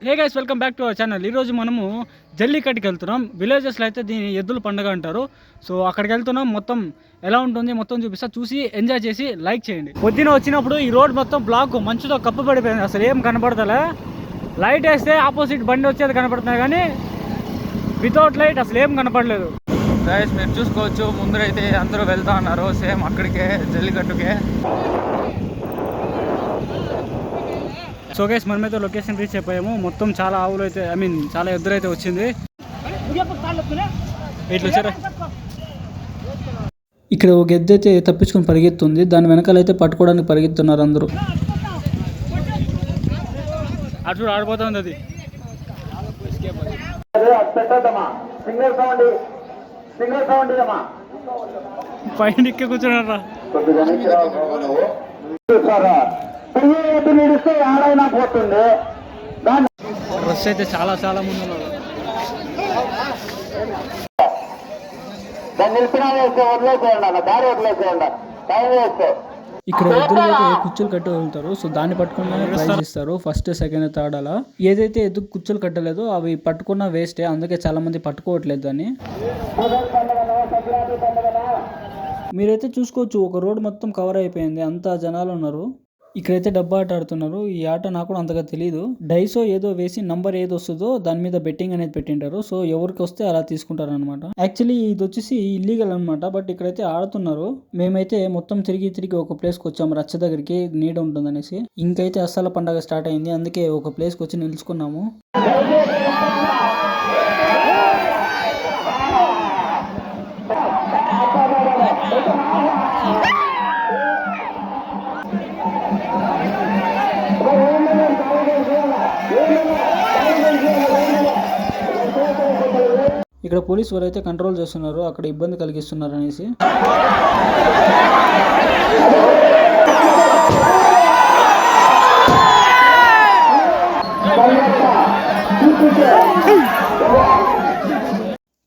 Hey guys, welcome back to our channel. ఈరోజు మనము జల్లికట్టుకి వెళ్తున్నాం. విలేజెస్లో అయితే దీని ఎద్దుల పండుగ అంటారు. సో అక్కడికి వెళ్తున్నాం. మొత్తం ఎలా ఉంటుంది మొత్తం చూపిస్తా. చూసి ఎంజాయ్ చేసి లైక్ చేయండి. పొద్దున వచ్చినప్పుడు ఈ రోడ్ మొత్తం బ్లాక్ మంచుతో కప్పబడిపోయింది. అసలు ఏం కనపడతలే. లైట్ వేస్తే ఆపోజిట్ బండి వచ్చేది కనపడుతున్నాయి, కానీ వితౌట్ లైట్ అసలు ఏం కనపడలేదు. గైస్ మీరు చూసుకోవచ్చు, ముందరైతే అందరూ వెళ్తా ఉన్నారు సేమ్ అక్కడికే, జల్లికట్టుకే. సో గైస్ మనమైతే లొకేషన్ రీచ్ అయిపోయాము. మొత్తం చాలా ఆవులు అయితే చాలా ఎదురైతే వచ్చింది. ఇట్లా వచ్చారా, ఇక్కడ ఒక ఎద్దు అయితే తప్పించుకొని పరిగెత్తుంది. దాని వెనకాలైతే పట్టుకోవడానికి పరిగెత్తున్నారు అందరూ. అటు ఆడిపోతుంది అది. పైన ఎక్కి కూర్చున్నారా. రష్ అయితే చాలా చాలా ముందు ఉన్నారు. ఇక్కడ ఎద్దులు అయితే కుచ్చులు కట్టి వెళ్తారు. సో దాన్ని పట్టుకున్న ప్రైజ్ ఇస్తారు. ఫస్ట్ సెకండ్ థర్డ్ అలా. ఏదైతే ఎద్దు కుచ్చులు కట్టలేదో అవి పట్టుకున్న వేస్టే, అందుకే చాలా మంది పట్టుకోవట్లేదు దాన్ని. మీరైతే చూసుకోవచ్చు, ఒక రోడ్ మొత్తం కవర్ అయిపోయింది, అంతా జనాలు ఉన్నారు. ఇక్కడైతే డబ్బా ఆట ఆడుతున్నారు. ఈ ఆట నాకు కూడా అంతగా తెలియదు. డైసో ఏదో వేసి నంబర్ ఏది వస్తుందో దాని మీద బెట్టింగ్ అనేది పెట్టింటారు. సో ఎవరికి వస్తే అలా తీసుకుంటారు అనమాట. యాక్చువల్లీ ఇది వచ్చేసి ఇల్లీగల్ అనమాట, బట్ ఇక్కడైతే ఆడుతున్నారు. మేమైతే మొత్తం తిరిగి ఒక ప్లేస్కి వచ్చాము, రచ్చ దగ్గరికి, నీడ ఉంటుందనేసి. ఇంకైతే అస్సల పండగ స్టార్ట్ అయింది, అందుకే ఒక ప్లేస్కి వచ్చి నిలుచుకున్నాము. ఇక్కడ పోలీసు వారు అయితే కంట్రోల్ చేస్తున్నారు, అక్కడ ఇబ్బంది కలిగిస్తున్నారు అనేసి.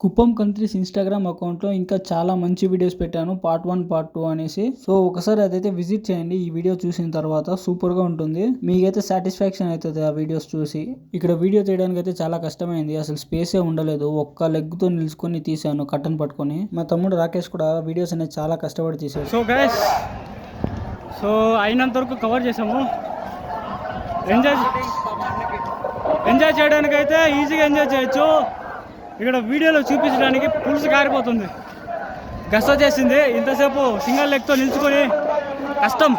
కుప్పం కంట్రీస్ ఇన్స్టాగ్రామ్ అకౌంట్లో ఇంకా చాలా మంచి వీడియోస్ పెట్టాను, పార్ట్ 1 పార్ట్ 2 అనేసి. సో ఒకసారి అదైతే విజిట్ చేయండి. ఈ వీడియో చూసిన తర్వాత సూపర్గా ఉంటుంది, మీకైతే సాటిస్ఫాక్షన్ అవుతుంది ఆ వీడియోస్ చూసి. ఇక్కడ వీడియో తీయడానికి అయితే చాలా కష్టమైంది, అసలు స్పేసే ఉండలేదు. ఒక్క లెగ్తో నిలుచుకొని తీసాను కట్టను పట్టుకొని. మా తమ్ముడు రాకేష్ కూడా వీడియోస్ అనేది చాలా కష్టపడి తీసాడు. సో గైస్, సో అయినంత వరకు కవర్ చేసాము. ఎంజాయ్ చేయడానికి అయితే ఈజీగా ఎంజాయ్ చేయొచ్చు. ఇక్కడ వీడియోలో చూపించడానికి పులుసు కారిపోతుంది, గస్స చేసింది. ఇంతసేపు సింగల్ లెగ్తో నిల్చుకొని కష్టం.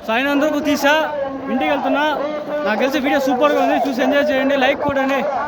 సో అయినందుకు తీసా, ఇంటికి వెళ్తున్నా. నాకు తెలిసి వీడియో సూపర్గా ఉంది, చూసి ఎంజాయ్ చేయండి, లైక్ కొట్టండి.